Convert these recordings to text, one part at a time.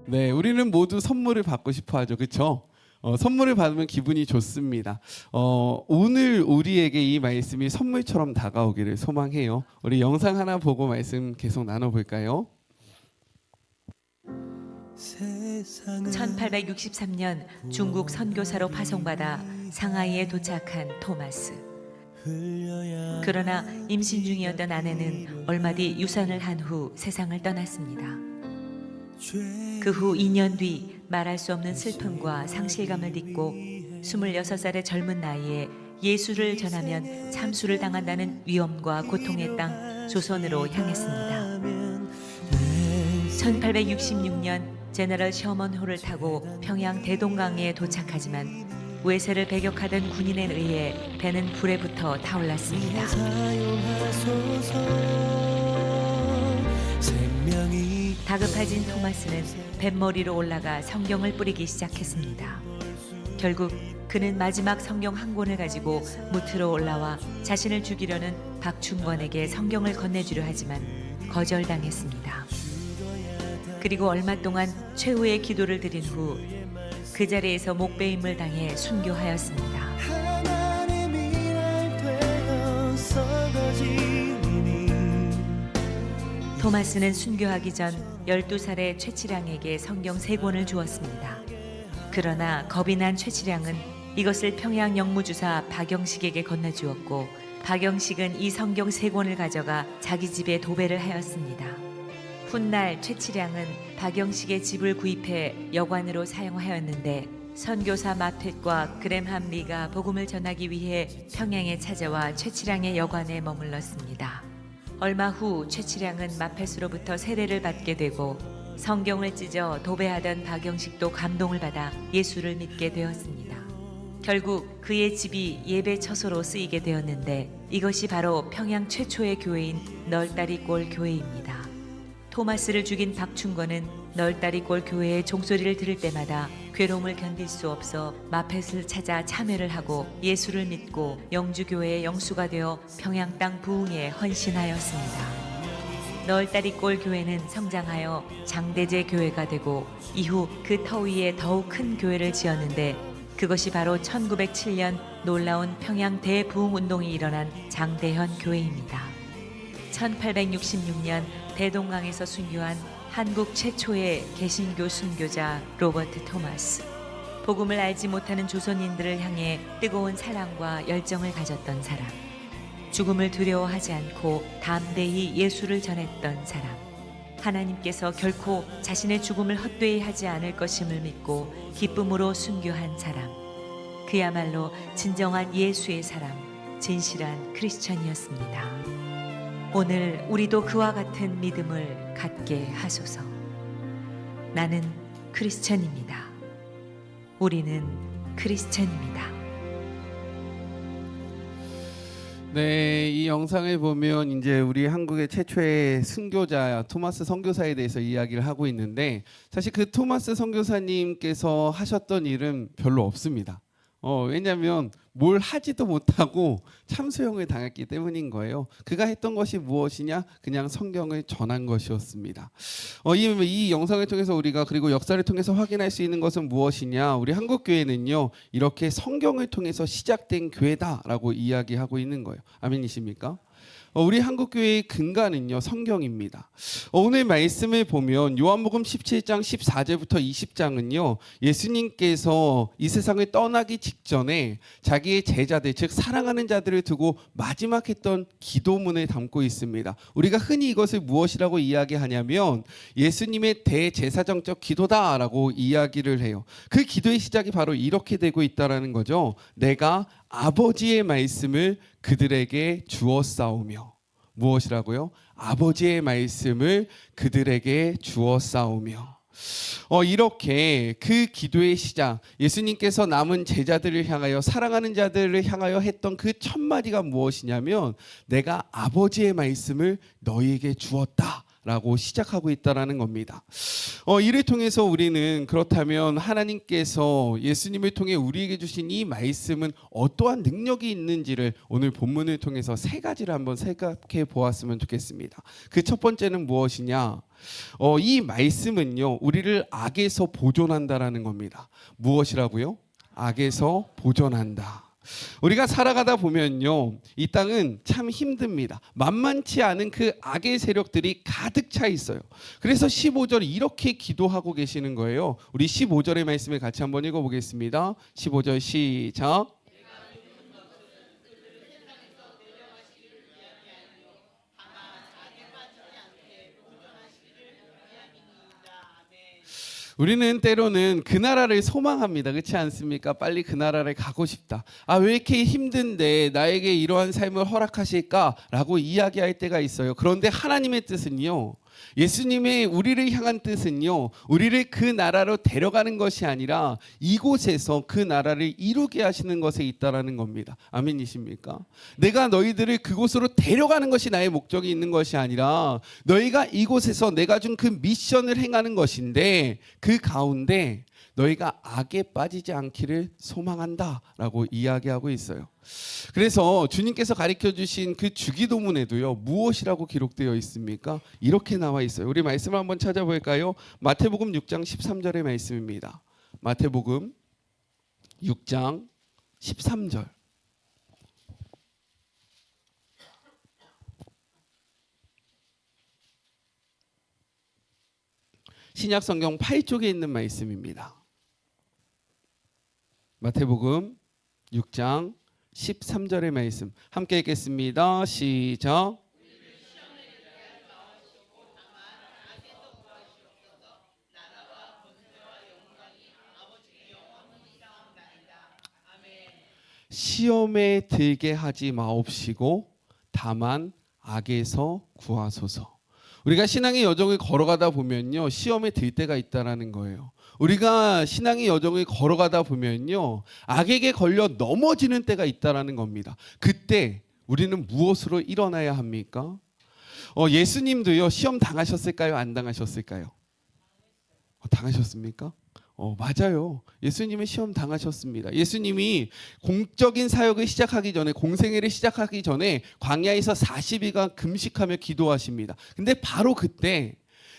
네, 우리는 모두 선물을 받고 싶어 하죠. 그렇죠? 선물을 받으면 기분이 좋습니다. 오늘 우리에게 이 말씀이 선물처럼 다가오기를 소망해요. 우리 영상 하나 보고 말씀 계속 나눠볼까요? 1863년 중국 선교사로 파송받아 상하이에 도착한 토마스. 그러나 임신 중이었던 아내는 얼마 뒤 유산을 한 후 세상을 떠났습니다. 그 후 2년 뒤 말할 수 없는 슬픔과 상실감을 딛고 26살의 젊은 나이에 예수를 전하면 참수를 당한다는 위험과 고통의 땅 조선으로 향했습니다. 1866년 제너럴 셔먼호를 타고 평양 대동강에 도착하지만 외세를 배격하던 군인에 의해 배는 불에 붙어 타올랐습니다. 다급해진 토마스는 뱃머리로 올라가 성경을 뿌리기 시작했습니다. 결국 그는 마지막 성경 한 권을 가지고 무트로 올라와 자신을 죽이려는 박충권에게 성경을 건네주려 하지만 거절당했습니다. 그리고 얼마 동안 최후의 기도를 드린 후 그 자리에서 목베임을 당해 순교하였습니다. 토마스는 순교하기 전 12살의 최치량에게 성경 3권을 주었습니다. 그러나 겁이 난 최치량은 이것을 평양 영무주사 박영식에게 건네주었고 박영식은 이 성경 3권을 가져가 자기 집에 도배를 하였습니다. 훗날 최치량은 박영식의 집을 구입해 여관으로 사용하였는데 선교사 마텟과 그램함 리가 복음을 전하기 위해 평양에 찾아와 최치량의 여관에 머물렀습니다. 얼마 후 최치량은 마텟으로부터 세례를 받게 되고 성경을 찢어 도배하던 박영식도 감동을 받아 예수를 믿게 되었습니다. 결국 그의 집이 예배 처소로 쓰이게 되었는데 이것이 바로 평양 최초의 교회인 널다리골 교회입니다. 토마스를 죽인 박충권은 널다리골 교회의 종소리를 들을 때마다 괴로움을 견딜 수 없어 마텟을 찾아 참여를 하고 예수를 믿고 영주교회의 영수가 되어 평양 땅 부흥에 헌신하였습니다. 널다리골 교회는 성장하여 장대제 교회가 되고 이후 그 터 위에 더욱 큰 교회를 지었는데 그것이 바로 1907년 놀라운 평양 대부흥운동이 일어난 장대현 교회입니다. 1866년 대동강에서 순교한 한국 최초의 개신교 순교자 로버트 토마스. 복음을 알지 못하는 조선인들을 향해 뜨거운 사랑과 열정을 가졌던 사람. 죽음을 두려워하지 않고 담대히 예수를 전했던 사람. 하나님께서 결코 자신의 죽음을 헛되이 하지 않을 것임을 믿고 기쁨으로 순교한 사람. 그야말로 진정한 예수의 사람, 진실한 크리스천이었습니다. 오늘 우리도 그와 같은 믿음을 갖게 하소서. 나는 크리스천입니다. 우리는 크리스천입니다. 네, 이 영상을 보면 이제 우리 한국의 최초의 순교자 토마스 선교사에 대해서 이야기를 하고 있는데 사실 그 토마스 선교사님께서 하셨던 일은 별로 없습니다. 왜냐하면 뭘 하지도 못하고 참수형을 당했기 때문인 거예요. 그가 했던 것이 무엇이냐? 그냥 성경을 전한 것이었습니다. 이 영상을 통해서 우리가 그리고 역사를 통해서 확인할 수 있는 것은 무엇이냐? 우리 한국교회는요 이렇게 성경을 통해서 시작된 교회다라고 이야기하고 있는 거예요. 아멘이십니까? 우리 한국교회의 근간은요 성경입니다. 오늘 말씀을 보면 요한복음 17장 14절부터 20장은요 예수님께서 이 세상을 떠나기 직전에 자기의 제자들 즉 사랑하는 자들을 두고 마지막 했던 기도문을 담고 있습니다. 우리가 흔히 이것을 무엇이라고 이야기하냐면 예수님의 대제사장적 기도다라고 이야기를 해요. 그 기도의 시작이 바로 이렇게 되고 있다라는 거죠. 내가 아버지의 말씀을 그들에게 주었사오며. 무엇이라고요? 아버지의 말씀을 그들에게 주었사오며. 이렇게 그 기도의 시작, 예수님께서 남은 제자들을 향하여 사랑하는 자들을 향하여 했던 그 첫 마디가 무엇이냐면 내가 아버지의 말씀을 너희에게 주었다 라고 시작하고 있다라는 겁니다. 이를 통해서 우리는 그렇다면 하나님께서 예수님을 통해 우리에게 주신 이 말씀은 어떠한 능력이 있는지를 오늘 본문을 통해서 세 가지를 한번 생각해 보았으면 좋겠습니다. 그 첫 번째는 무엇이냐? 이 말씀은요, 우리를 악에서 보존한다라는 겁니다. 무엇이라고요? 악에서 보존한다. 우리가 살아가다 보면요, 이 땅은 참 힘듭니다. 만만치 않은 그 악의 세력들이 가득 차 있어요. 그래서 15절 이렇게 기도하고 계시는 거예요. 우리 15절의 말씀을 같이 한번 읽어보겠습니다. 15절 시작. 우리는 때로는 그 나라를 소망합니다. 그렇지 않습니까? 빨리 그 나라를 가고 싶다. 왜 이렇게 힘든데 나에게 이러한 삶을 허락하실까라고 이야기할 때가 있어요. 그런데 하나님의 뜻은요, 예수님의 우리를 향한 뜻은요, 우리를 그 나라로 데려가는 것이 아니라 이곳에서 그 나라를 이루게 하시는 것에 있다라는 겁니다. 아멘이십니까? 내가 너희들을 그곳으로 데려가는 것이 나의 목적이 있는 것이 아니라 너희가 이곳에서 내가 준 그 미션을 행하는 것인데 그 가운데 너희가 악에 빠지지 않기를 소망한다라고 이야기하고 있어요. 그래서 주님께서 가르쳐 주신 그 주기도문에도요, 무엇이라고 기록되어 있습니까? 이렇게 나와 있어요. 우리 말씀을 한번 찾아볼까요? 마태복음 6장 13절의 말씀입니다. 마태복음 6장 13절. 신약 성경 8쪽에 있는 말씀입니다. 마태복음 6장 13절의 말씀 함께 읽겠습니다. 시작. 시험에 들게 하지 마옵시고 다만 악에서 구하소서. 우리가 신앙의 여정을 걸어가다 보면요, 시험에 들 때가 있다라는 거예요. 우리가 신앙의 여정을 걸어가다 보면요, 악에게 걸려 넘어지는 때가 있다라는 겁니다. 그때 우리는 무엇으로 일어나야 합니까? 예수님도요, 시험 당하셨을까요? 안 당하셨을까요? 당하셨습니까? 맞아요. 예수님은 시험 당하셨습니다. 예수님이 공적인 사역을 시작하기 전에, 공생애를 시작하기 전에 광야에서 40일간 금식하며 기도하십니다. 근데 바로 그때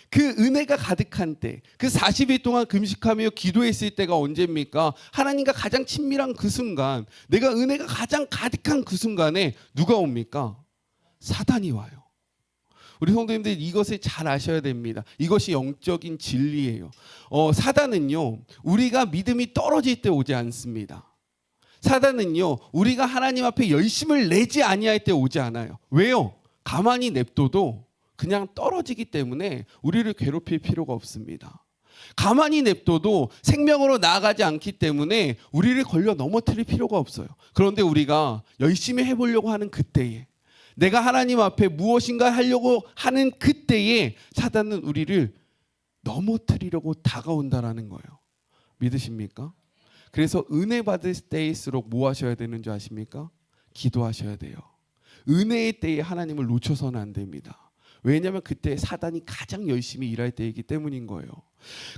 그 은혜가 가득한 때, 그 40일 동안 금식하며 기도했을 때가 언제입니까? 하나님과 가장 친밀한 그 순간, 내가 은혜가 가장 가득한 그 순간에 누가 옵니까? 사단이 와요. 우리 성도님들 이것을 잘 아셔야 됩니다. 이것이 영적인 진리예요. 사단은요, 우리가 믿음이 떨어질 때 오지 않습니다. 사단은요, 우리가 하나님 앞에 열심을 내지 아니할 때 오지 않아요. 왜요? 가만히 냅둬도 그냥 떨어지기 때문에 우리를 괴롭힐 필요가 없습니다. 가만히 냅둬도 생명으로 나아가지 않기 때문에 우리를 걸려 넘어뜨릴 필요가 없어요. 그런데 우리가 열심히 해보려고 하는 그때에, 내가 하나님 앞에 무엇인가 하려고 하는 그때에 사단은 우리를 넘어뜨리려고 다가온다라는 거예요. 믿으십니까? 그래서 은혜 받을 때일수록 뭐 하셔야 되는 줄 아십니까? 기도하셔야 돼요. 은혜의 때에 하나님을 놓쳐서는 안 됩니다. 왜냐하면 그때 사단이 가장 열심히 일할 때이기 때문인 거예요.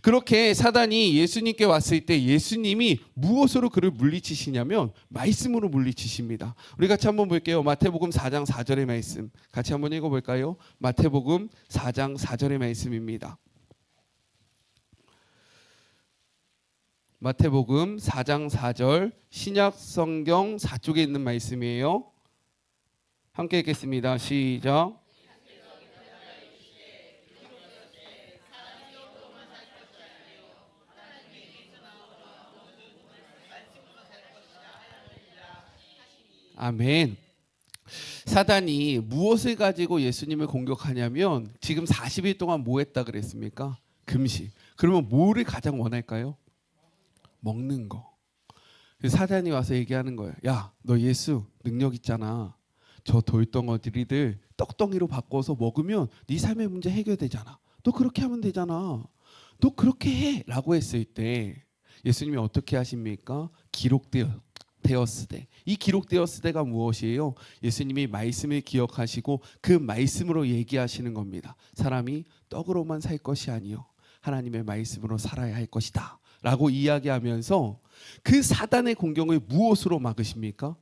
그렇게 사단이 예수님께 왔을 때 예수님이 무엇으로 그를 물리치시냐면 말씀으로 물리치십니다. 우리 같이 한번 볼게요. 마태복음 4장 4절의 말씀 같이 한번 읽어볼까요? 마태복음 4장 4절의 말씀입니다. 마태복음 4장 4절 신약 성경 4쪽에 있는 말씀이에요. 함께 읽겠습니다. 시작. 아멘. 사단이 무엇을 가지고 예수님을 공격하냐면 지금 40일 동안 뭐 했다 그랬습니까? 금식. 그러면 뭐를 가장 원할까요? 먹는 거. 사단이 와서 얘기하는 거예요. 야, 너 예수 능력 있잖아. 저 돌덩어리들 떡덩이로 바꿔서 먹으면 네 삶의 문제 해결되잖아. 너 그렇게 하면 되잖아. 너 그렇게 해 라고 했을 때 예수님이 어떻게 하십니까? 기록되어 되었으되, 이 기록되었으되가 무엇이에요? 예수님이 말씀을 기억하시고 그 말씀으로 얘기하시는 겁니다. 사람이 떡으로만 살 것이 아니요 하나님의 말씀으로 살아야 할 것이다 라고 이야기하면서 그 사단의 공격을 무엇으로 막으십니까?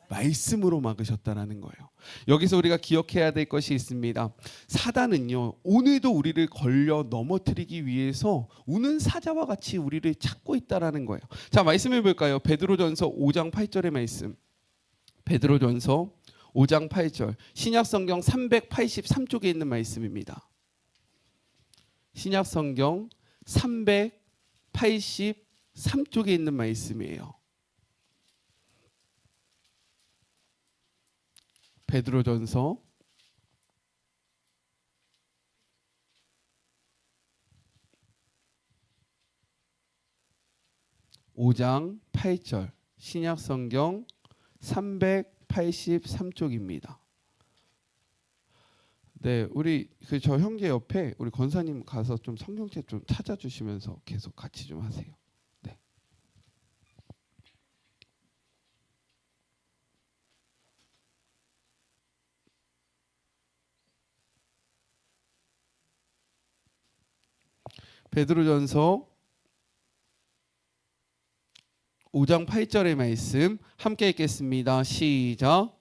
말씀으로 막으셨다라는 거예요. 여기서 우리가 기억해야 될 것이 있습니다. 사단은요, 오늘도 우리를 걸려 넘어뜨리기 위해서 우는 사자와 같이 우리를 찾고 있다라는 거예요. 자, 말씀해 볼까요? 베드로전서 5장 8절의 말씀. 베드로전서 5장 8절. 신약성경 383쪽에 있는 말씀입니다. 신약성경 383쪽에 있는 말씀이에요. 베드로전서 5장 8절, 신약성경 383쪽입니다. 네, 우리 저 형제 옆에 우리 권사님 가서 좀 성경책 좀 찾아주시면서 계속 같이 좀 하세요. 네. 베드로전서 5장 8절의 말씀 함께 읽겠습니다. 시작.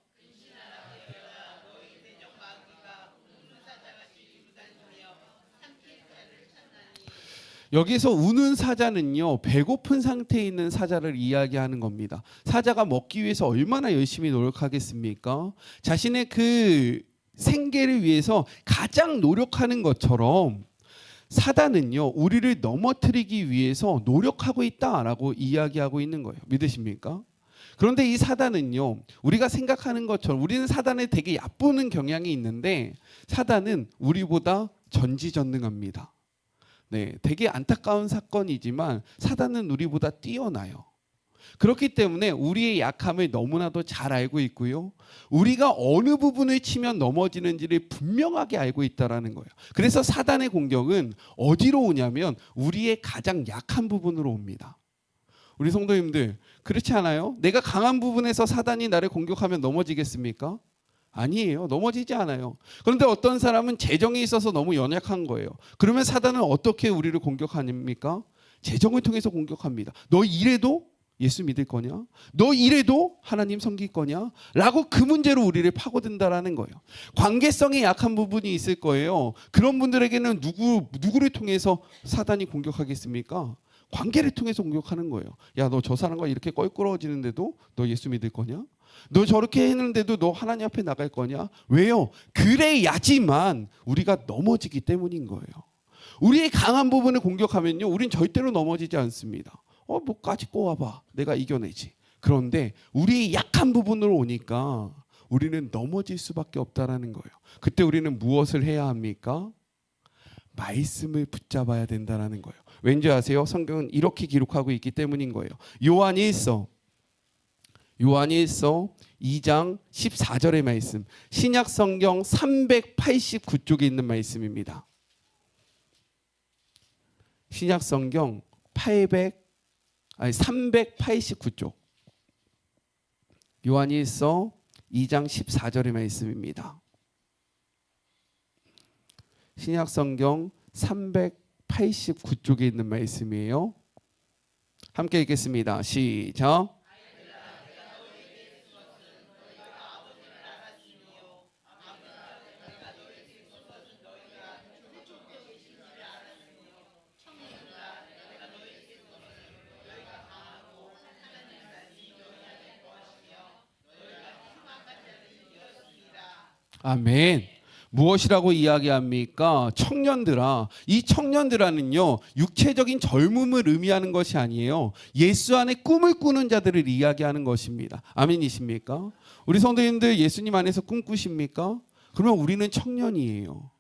여기서 우는 사자는요, 배고픈 상태에 있는 사자를 이야기하는 겁니다. 사자가 먹기 위해서 얼마나 열심히 노력하겠습니까? 자신의 그 생계를 위해서 가장 노력하는 것처럼 사단은요, 우리를 넘어뜨리기 위해서 노력하고 있다라고 이야기하고 있는 거예요. 믿으십니까? 그런데 이 사단은요, 우리가 생각하는 것처럼 우리는 사단에 되게 얕보는 경향이 있는데 사단은 우리보다 전지전능합니다. 네, 되게 안타까운 사건이지만 사단은 우리보다 뛰어나요. 그렇기 때문에 우리의 약함을 너무나도 잘 알고 있고요. 우리가 어느 부분을 치면 넘어지는지를 분명하게 알고 있다라는 거예요. 그래서 사단의 공격은 어디로 오냐면 우리의 가장 약한 부분으로 옵니다. 우리 성도님들, 그렇지 않아요? 내가 강한 부분에서 사단이 나를 공격하면 넘어지겠습니까? 아니에요. 넘어지지 않아요. 그런데 어떤 사람은 재정이 있어서 너무 연약한 거예요. 그러면 사단은 어떻게 우리를 공격합니까? 재정을 통해서 공격합니다. 너 이래도 예수 믿을 거냐? 너 이래도 하나님 섬길 거냐? 라고 그 문제로 우리를 파고든다라는 거예요. 관계성이 약한 부분이 있을 거예요. 그런 분들에게는 누구를 통해서 사단이 공격하겠습니까? 관계를 통해서 공격하는 거예요. 야, 너 저 사람과 이렇게 껄끄러워지는데도 너 예수 믿을 거냐? 너 저렇게 했는데도 너 하나님 앞에 나갈 거냐? 왜요? 그래야지만 우리가 넘어지기 때문인 거예요. 우리의 강한 부분을 공격하면요, 우린 절대로 넘어지지 않습니다. 뭐까지 꼬아봐, 내가 이겨내지. 그런데 우리의 약한 부분으로 오니까 우리는 넘어질 수밖에 없다라는 거예요. 그때 우리는 무엇을 해야 합니까? 말씀을 붙잡아야 된다라는 거예요. 왠지 아세요? 성경은 이렇게 기록하고 있기 때문인 거예요. 요한일서 2장 14절의 말씀, 신약성경 389쪽에 있는 말씀입니다. 신약성경 389쪽, 요한일서 2장 14절의 말씀입니다. 신약성경 389쪽에 있는 말씀이에요. 함께 읽겠습니다. 시작. 아멘. 무엇이라고 이야기합니까? 청년들아. 이 청년들아는요, 육체적인 젊음을 의미하는 것이 아니에요. 예수 안에 꿈을 꾸는 자들을 이야기하는 것입니다. 아멘이십니까? 우리 성도님들 예수님 안에서 꿈 꾸십니까? 그러면 우리는 청년이에요.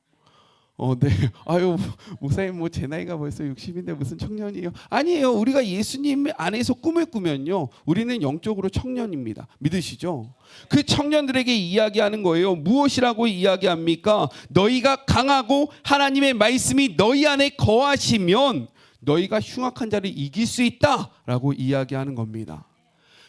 네. 아유, 목사님 제 나이가 벌써 60인데 무슨 청년이에요? 아니에요. 우리가 예수님 안에서 꿈을 꾸면요, 우리는 영적으로 청년입니다. 믿으시죠? 그 청년들에게 이야기하는 거예요. 무엇이라고 이야기합니까? 너희가 강하고 하나님의 말씀이 너희 안에 거하시면 너희가 흉악한 자를 이길 수 있다라고 이야기하는 겁니다.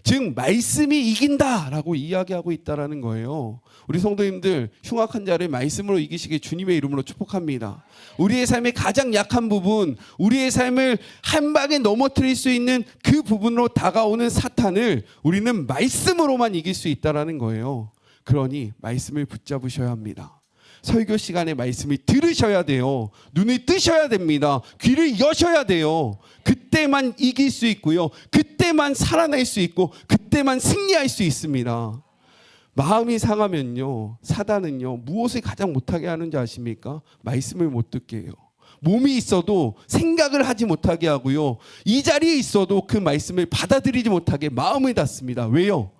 즉 말씀이 이긴다라고 이야기하고 있다라는 거예요. 우리 성도님들 흉악한 자를 말씀으로 이기시길 주님의 이름으로 축복합니다. 우리의 삶의 가장 약한 부분, 우리의 삶을 한 방에 넘어뜨릴 수 있는 그 부분으로 다가오는 사탄을 우리는 말씀으로만 이길 수 있다라는 거예요. 그러니 말씀을 붙잡으셔야 합니다. 설교 시간에 말씀을 들으셔야 돼요. 눈을 뜨셔야 됩니다. 귀를 여셔야 돼요. 그때만 이길 수 있고요. 그때만 살아날 수 있고 그때만 승리할 수 있습니다. 마음이 상하면요, 사단은요 무엇을 가장 못하게 하는지 아십니까? 말씀을 못 듣게 해요. 몸이 있어도 생각을 하지 못하게 하고요, 이 자리에 있어도 그 말씀을 받아들이지 못하게 마음을 닫습니다. 왜요?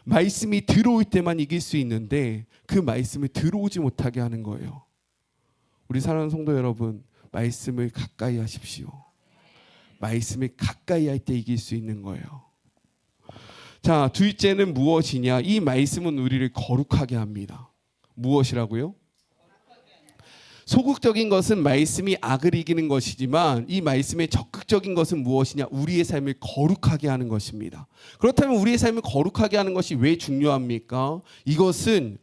말씀이 들어올 때만 이길 수 있는데 그 말씀을 들어오지 못하게 하는 거예요. 우리 사랑하는 성도 여러분, 말씀을 가까이 하십시오. 말씀을 가까이 할 때 이길 수 있는 거예요. 자, 둘째는 무엇이냐? 이 말씀은 우리를 거룩하게 합니다. 무엇이라고요? 소극적인 것은 말씀이 악을 이기는 것이지만 이 말씀의 적극적인 것은 무엇이냐? 우리의 삶을 거룩하게 하는 것입니다. 그렇다면 우리의 삶을 거룩하게 하는 것이 왜 중요합니까? 이것은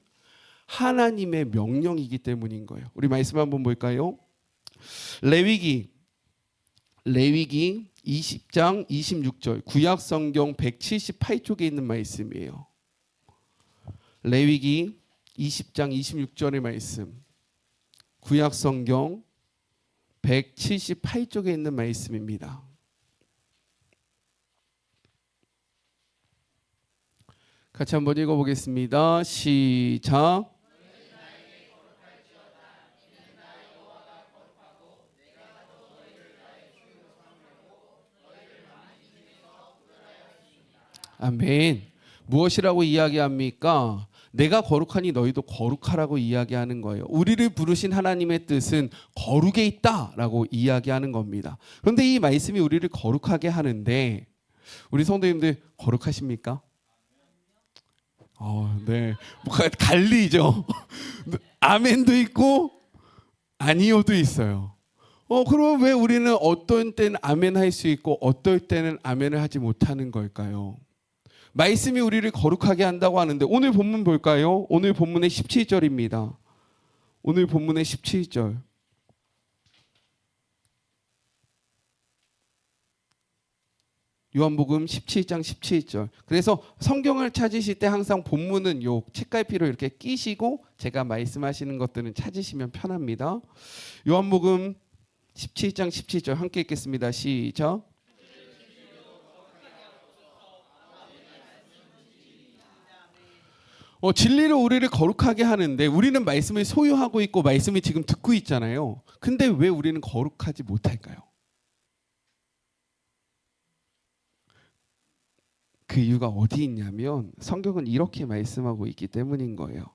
하나님의 명령이기 때문인 거예요. 우리 말씀 한번 볼까요? 레위기 20장 26절, 구약 성경 178쪽에 있는 말씀이에요. 레위기 20장 26절의 말씀, 구약 성경 178쪽에 있는 말씀입니다. 같이 한번 읽어보겠습니다. 시작. 아멘. 무엇이라고 이야기합니까? 내가 거룩하니 너희도 거룩하라고 이야기하는 거예요. 우리를 부르신 하나님의 뜻은 거룩에 있다라고 이야기하는 겁니다. 그런데 이 말씀이 우리를 거룩하게 하는데 우리 성도님들 거룩하십니까? 네. 뭐가 갈리죠. 아멘도 있고 아니요도 있어요. 그럼 왜 우리는 어떤 때는 아멘 할 수 있고 어떨 때는 아멘을 하지 못하는 걸까요? 말씀이 우리를 거룩하게 한다고 하는데 오늘 본문 볼까요? 오늘 본문의 17절입니다. 오늘 본문의 17절. 요한복음 17장 17절. 그래서 성경을 찾으실 때 항상 본문은 요 책갈피로 이렇게 끼시고 제가 말씀하시는 것들은 찾으시면 편합니다. 요한복음 17장 17절 함께 읽겠습니다. 시작. 진리로 우리를 거룩하게 하는데 우리는 말씀을 소유하고 있고 말씀을 지금 듣고 있잖아요. 근데 왜 우리는 거룩하지 못할까요? 그 이유가 어디 있냐면 성경은 이렇게 말씀하고 있기 때문인 거예요.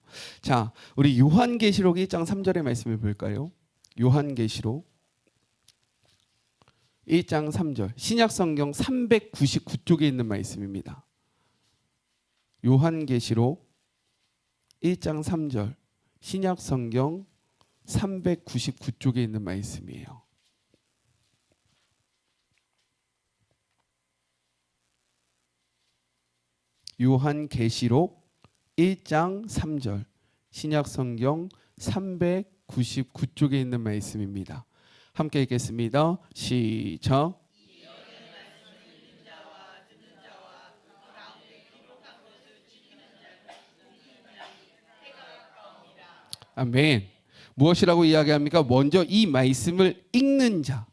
자, 우리 요한계시록 1장 3절의 말씀을 볼까요? 요한계시록 1장 3절. 신약성경 399쪽에 있는 말씀입니다. 요한계시록 1장 3절, 신약성경 399쪽에 있는 말씀이에요. 요한계시록 1장 3절, 신약성경 399쪽에 있는 말씀입니다. 함께 읽겠습니다. 시작. 아멘. 무엇이라고 이야기합니까? 먼저 이 말씀을 읽는 자,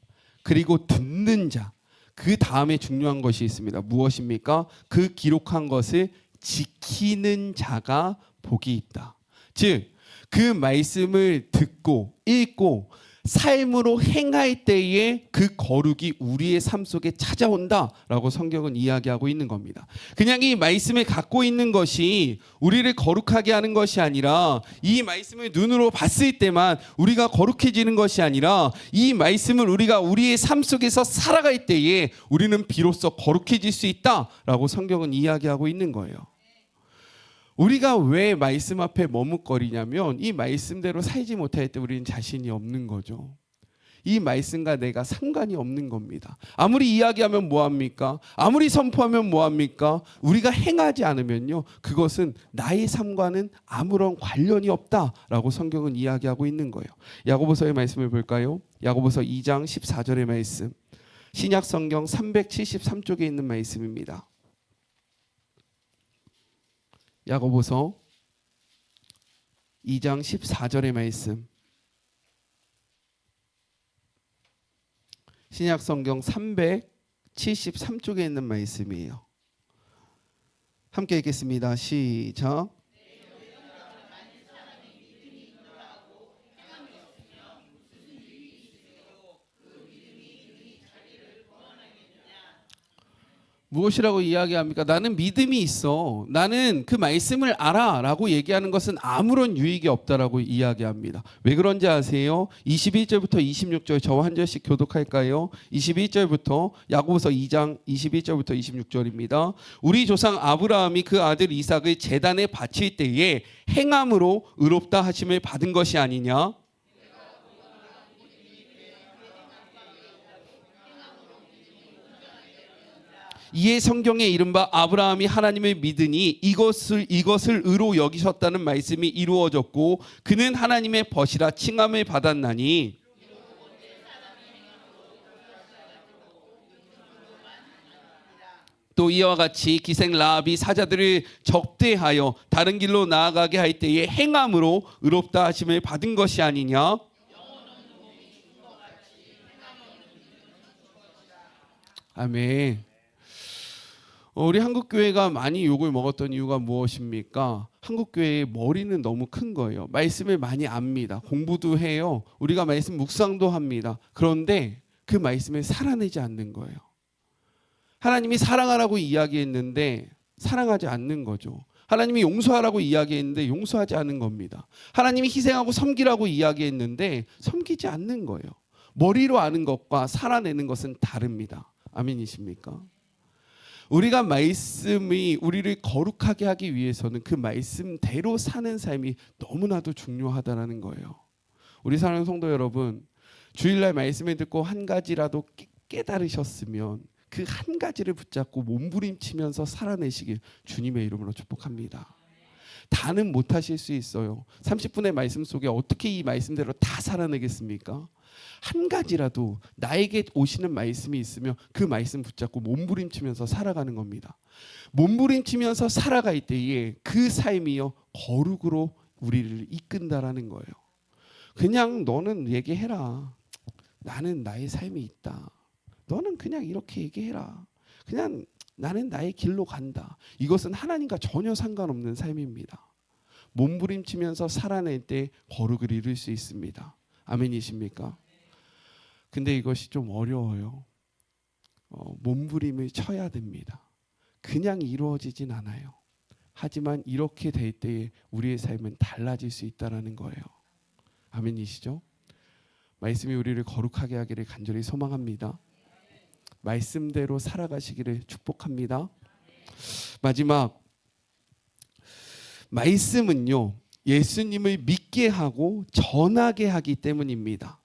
그리고 듣는 자, 그 다음에 중요한 것이 있습니다. 무엇입니까? 그 기록한 것을 지키는 자가 복이 있다. 즉, 그 말씀을 듣고 읽고 삶으로 행할 때에 그 거룩이 우리의 삶 속에 찾아온다라고 성경은 이야기하고 있는 겁니다. 그냥 이 말씀을 갖고 있는 것이 우리를 거룩하게 하는 것이 아니라 이 말씀을 눈으로 봤을 때만 우리가 거룩해지는 것이 아니라 이 말씀을 우리가 우리의 삶 속에서 살아갈 때에 우리는 비로소 거룩해질 수 있다라고 성경은 이야기하고 있는 거예요. 우리가 왜 말씀 앞에 머뭇거리냐면 이 말씀대로 살지 못할 때 우리는 자신이 없는 거죠. 이 말씀과 내가 상관이 없는 겁니다. 아무리 이야기하면 뭐합니까? 아무리 선포하면 뭐합니까? 우리가 행하지 않으면요, 그것은 나의 삶과는 아무런 관련이 없다라고 성경은 이야기하고 있는 거예요. 야고보서의 말씀을 볼까요? 야고보서 2장 14절의 말씀, 신약 성경 373쪽에 있는 말씀입니다. 야고보서 2장 14절의 말씀, 신약 성경 373쪽에 있는 말씀이에요. 함께 읽겠습니다. 시작. 무엇이라고 이야기합니까? 나는 믿음이 있어. 나는 그 말씀을 알아. 라고 얘기하는 것은 아무런 유익이 없다라고 이야기합니다. 왜 그런지 아세요? 21절부터 26절 저와 한 절씩 교독할까요? 21절부터 야고보서 2장 21절부터 26절입니다. 우리 조상 아브라함이 그 아들 이삭을 제단에 바칠 때에 행함으로 의롭다 하심을 받은 것이 아니냐? 이에 성경에 이른바 아브라함이 하나님을 믿으니 이것을 의로 여기셨다는 말씀이 이루어졌고 그는 하나님의 벗이라 칭함을 받았나니 또 이와 같이 기생 라합이 사자들을 적대하여 다른 길로 나아가게 할 때에 행함으로 의롭다 하심을 받은 것이 아니냐? 아멘. 우리 한국교회가 많이 욕을 먹었던 이유가 무엇입니까? 한국교회의 머리는 너무 큰 거예요. 말씀을 많이 압니다. 공부도 해요. 우리가 말씀 묵상도 합니다. 그런데 그 말씀을 살아내지 않는 거예요. 하나님이 사랑하라고 이야기했는데 사랑하지 않는 거죠. 하나님이 용서하라고 이야기했는데 용서하지 않는 겁니다. 하나님이 희생하고 섬기라고 이야기했는데 섬기지 않는 거예요. 머리로 아는 것과 살아내는 것은 다릅니다. 아멘이십니까? 우리가 말씀이 우리를 거룩하게 하기 위해서는 그 말씀대로 사는 삶이 너무나도 중요하다는 거예요. 우리 사랑하는 성도 여러분, 주일날 말씀을 듣고 한 가지라도 깨달으셨으면 그 한 가지를 붙잡고 몸부림치면서 살아내시길 주님의 이름으로 축복합니다. 다는 못하실 수 있어요. 30분의 말씀 속에 어떻게 이 말씀대로 다 살아내겠습니까? 한 가지라도 나에게 오시는 말씀이 있으면 그 말씀 붙잡고 몸부림치면서 살아가는 겁니다. 몸부림치면서 살아갈 때에 그 삶이요 거룩으로 우리를 이끈다라는 거예요. 그냥 너는 얘기해라. 나는 나의 삶이 있다. 너는 그냥 이렇게 얘기해라. 그냥 나는 나의 길로 간다. 이것은 하나님과 전혀 상관없는 삶입니다. 몸부림치면서 살아낼 때 거룩을 이룰 수 있습니다. 아멘이십니까? 근데 이것이 좀 어려워요. 몸부림을 쳐야 됩니다. 그냥 이루어지진 않아요. 하지만 이렇게 될 때에 우리의 삶은 달라질 수 있다는 거예요. 아멘이시죠? 말씀이 우리를 거룩하게 하기를 간절히 소망합니다. 말씀대로 살아가시기를 축복합니다. 마지막, 말씀은요 예수님을 믿게 하고 전하게 하기 때문입니다.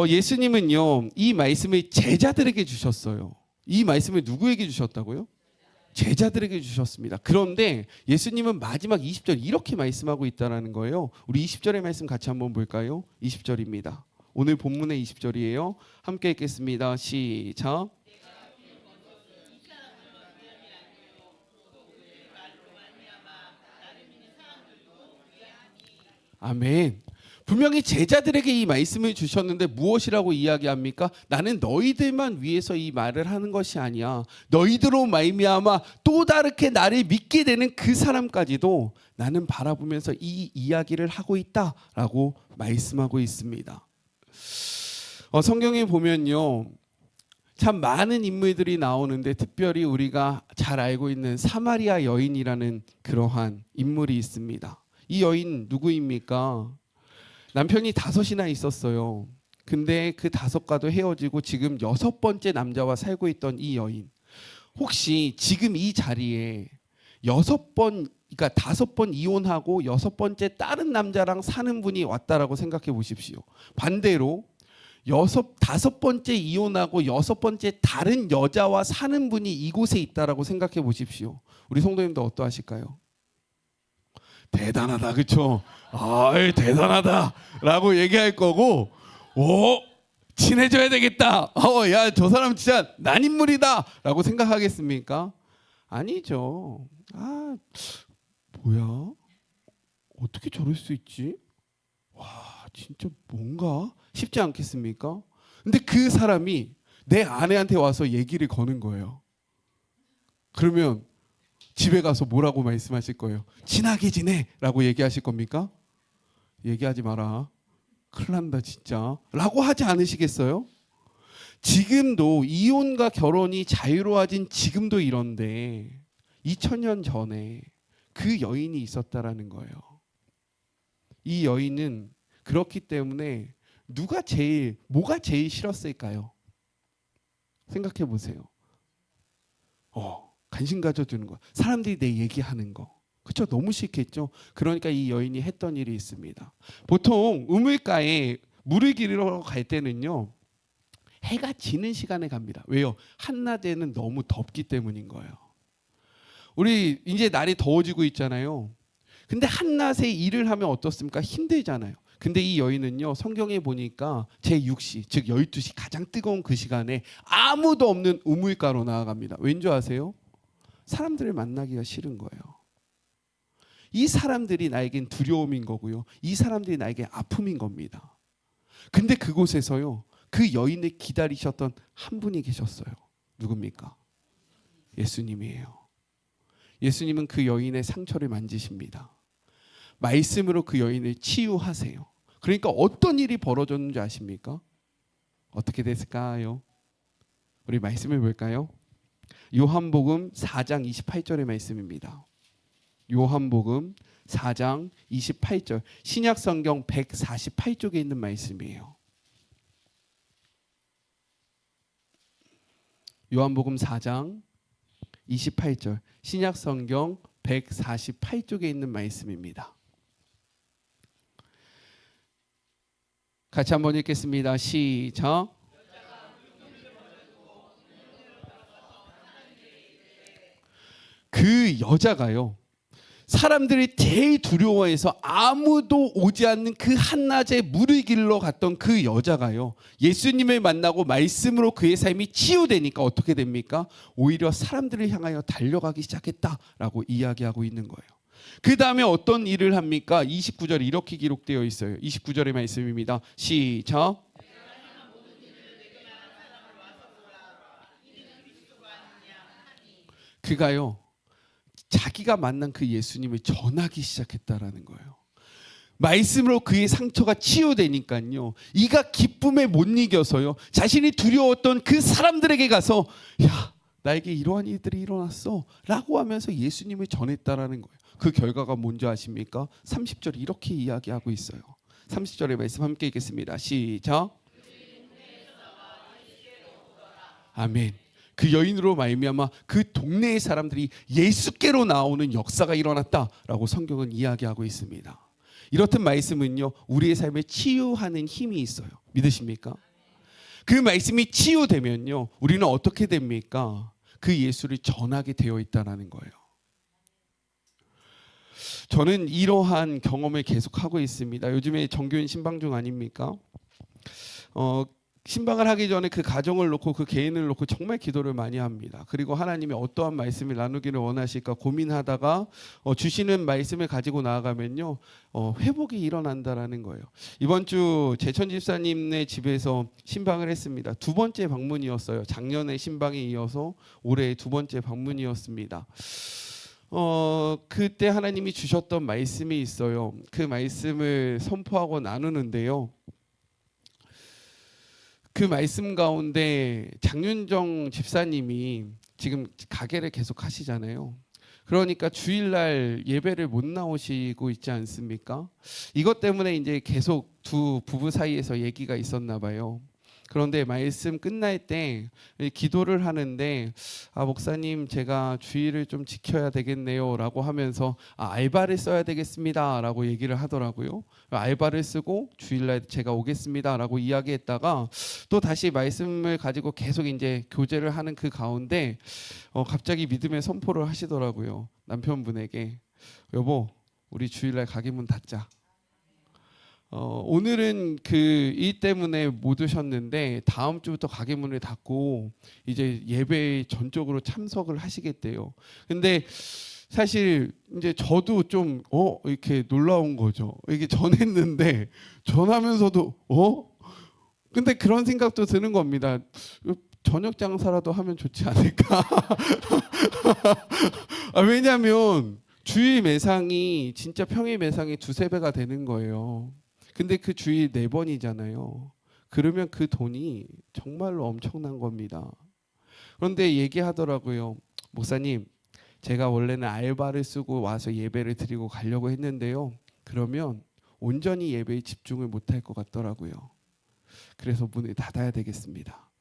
예수님은요 이 말씀을 제자들에게 주셨어요. 이 말씀을 누구에게 주셨다고요? 제자들에게 주셨습니다. 그런데 예수님은 마지막 20절 이렇게 말씀하고 있다는 거예요. 우리 20절의 말씀 같이 한번 볼까요? 20절입니다. 오늘 본문의 20절이에요. 함께 읽겠습니다. 시작. 아멘. 분명히 제자들에게 이 말씀을 주셨는데 무엇이라고 이야기합니까? 나는 너희들만 위해서 이 말을 하는 것이 아니야. 너희들로 말미암아 또 다르게 나를 믿게 되는 그 사람까지도 나는 바라보면서 이 이야기를 하고 있다라고 말씀하고 있습니다. 성경에 보면요 참 많은 인물들이 나오는데 특별히 우리가 잘 알고 있는 사마리아 여인이라는 그러한 인물이 있습니다. 이 여인 누구입니까? 남편이 5이나 있었어요. 근데 그 5과도 헤어지고 지금 6번째 남자와 살고 있던 이 여인, 혹시 지금 이 자리에 6번, 그러니까 5번 이혼하고 6번째 다른 남자랑 사는 분이 왔다라고 생각해 보십시오. 반대로 다섯 번째 이혼하고 여섯 번째 다른 여자와 사는 분이 이곳에 있다라고 생각해 보십시오. 우리 성도님들 어떠하실까요? 대단하다, 그렇죠? 대단하다라고 얘기할 거고, 친해져야 되겠다. 야, 저 사람 진짜 난 인물이다라고 생각하겠습니까? 아니죠. 뭐야? 어떻게 저럴 수 있지? 와, 진짜 뭔가 쉽지 않겠습니까? 근데 그 사람이 내 아내한테 와서 얘기를 거는 거예요. 그러면 집에 가서 뭐라고 말씀하실 거예요? 친하게 지내라고 얘기하실 겁니까? 얘기하지 마라. 큰일 난다 진짜 라고 하지 않으시겠어요? 지금도 이혼과 결혼이 자유로워진 지금도 이런데 2000년 전에 그 여인이 있었다라는 거예요. 이 여인은 그렇기 때문에 뭐가 제일 싫었을까요? 생각해 보세요. 관심 가져주는 거, 사람들이 내 얘기하는 거, 그렇죠? 너무 싫겠죠. 그러니까 이 여인이 했던 일이 있습니다. 보통 우물가에 물을 기르러 갈 때는요, 해가 지는 시간에 갑니다. 왜요? 한낮에는 너무 덥기 때문인 거예요. 우리 이제 날이 더워지고 있잖아요. 근데 한낮에 일을 하면 어떻습니까? 힘들잖아요. 근데 이 여인은요, 성경에 보니까 제6시, 즉 12시 가장 뜨거운 그 시간에 아무도 없는 우물가로 나아갑니다. 왠지 아세요? 사람들을 만나기가 싫은 거예요. 이 사람들이 나에겐 두려움인 거고요. 이 사람들이 나에게 아픔인 겁니다. 근데 그곳에서요, 그 여인을 기다리셨던 한 분이 계셨어요. 누굽니까? 예수님이에요. 예수님은 그 여인의 상처를 만지십니다. 말씀으로 그 여인을 치유하세요. 그러니까 어떤 일이 벌어졌는지 아십니까? 어떻게 됐을까요? 우리 말씀을 볼까요? 요한복음 4장 28절의 말씀입니다. 요한복음 4장 28절, 신약성경 148쪽에 있는 말씀이에요. 요한복음 4장 28절, 신약성경 148쪽에 있는 말씀입니다. 같이 한번 읽겠습니다. 시작. 그 여자가요, 사람들이 제일 두려워해서 아무도 오지 않는 그 한낮에 물을 길러 갔던 그 여자가요, 예수님을 만나고 말씀으로 그의 삶이 치유되니까 어떻게 됩니까? 오히려 사람들을 향하여 달려가기 시작했다라고 이야기하고 있는 거예요. 그 다음에 어떤 일을 합니까? 29절에 이렇게 기록되어 있어요. 29절의 말씀입니다. 시작. 그가요, 자기가 만난 그 예수님을 전하기 시작했다라는 거예요. 말씀으로 그의 상처가 치유되니까요, 이가 기쁨에 못 이겨서요, 자신이 두려웠던 그 사람들에게 가서, 야, 나에게 이러한 일들이 일어났어 라고 하면서 예수님을 전했다라는 거예요. 그 결과가 뭔지 아십니까? 30절에 이렇게 이야기하고 있어요. 30절의 말씀 함께 읽겠습니다. 시작. 아멘. 그 여인으로 말미암아 그 동네의 사람들이 예수께로 나오는 역사가 일어났다라고 성경은 이야기하고 있습니다. 이렇듯 말씀은요, 우리의 삶에 치유하는 힘이 있어요. 믿으십니까? 그 말씀이 치유되면요, 우리는 어떻게 됩니까? 그 예수를 전하게 되어 있다는 거예요. 저는 이러한 경험을 계속하고 있습니다. 요즘에 정교인 신방 중 아닙니까? 신방을 하기 전에 그 가정을 놓고 그 개인을 놓고 정말 기도를 많이 합니다. 그리고 하나님이 어떠한 말씀을 나누기를 원하실까 고민하다가 주시는 말씀을 가지고 나아가면요, 회복이 일어난다라는 거예요. 이번 주 재천 집사님네 집에서 신방을 했습니다. 두 번째 방문이었어요. 작년에 신방에 이어서 올해 두 번째 방문이었습니다. 그때 하나님이 주셨던 말씀이 있어요. 그 말씀을 선포하고 나누는데요, 그 말씀 가운데 장윤정 집사님이 지금 가게를 계속 하시잖아요. 그러니까 주일날 예배를 못 나오시고 있지 않습니까? 이것 때문에 이제 계속 두 부부 사이에서 얘기가 있었나 봐요. 그런데 말씀 끝날 때 기도를 하는데 목사님 제가 주의를 좀 지켜야 되겠네요라고 하면서 알바를 써야 되겠습니다라고 얘기를 하더라고요. 알바를 쓰고 주일날 제가 오겠습니다라고 이야기했다가 또 다시 말씀을 가지고 계속 이제 교제를 하는 그 가운데 갑자기 믿음의 선포를 하시더라고요. 남편분에게 여보 우리 주일날 가게 문 닫자. 오늘은 그 일 때문에 못 오셨는데 다음 주부터 가게 문을 닫고 이제 예배에 전적으로 참석을 하시겠대요. 근데 사실 이제 저도 좀 이렇게 놀라운 거죠. 이게 전했는데 전하면서도 근데 그런 생각도 드는 겁니다. 저녁 장사라도 하면 좋지 않을까? 왜냐하면 주일 매상이 진짜 평일 매상이 2-3배가 되는 거예요. 근데 그 주일 4번이잖아요. 그러면 그 돈이 정말로 엄청난 겁니다. 그런데 얘기하더라고요. 목사님, 제가 원래는 알바를 쓰고 와서 예배를 드리고 가려고 했는데요. 그러면 온전히 예배에 집중을 못할 것 같더라고요. 그래서 문을 닫아야 되겠습니다.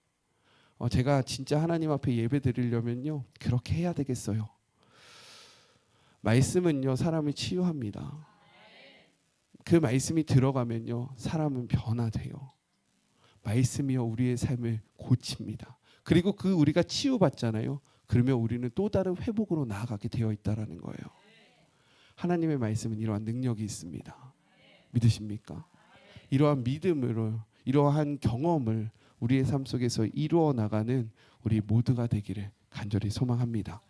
제가 진짜 하나님 앞에 예배 드리려면요. 그렇게 해야 되겠어요. 말씀은요. 사람을 치유합니다. 그 말씀이 들어가면요. 사람은 변화돼요. 말씀이요. 우리의 삶을 고칩니다. 그리고 그 우리가 치유받잖아요. 그러면 우리는 또 다른 회복으로 나아가게 되어 있다라는 거예요. 하나님의 말씀은 이러한 능력이 있습니다. 믿으십니까? 이러한 믿음으로 이러한 경험을 우리의 삶 속에서 이루어 나가는 우리 모두가 되기를 간절히 소망합니다.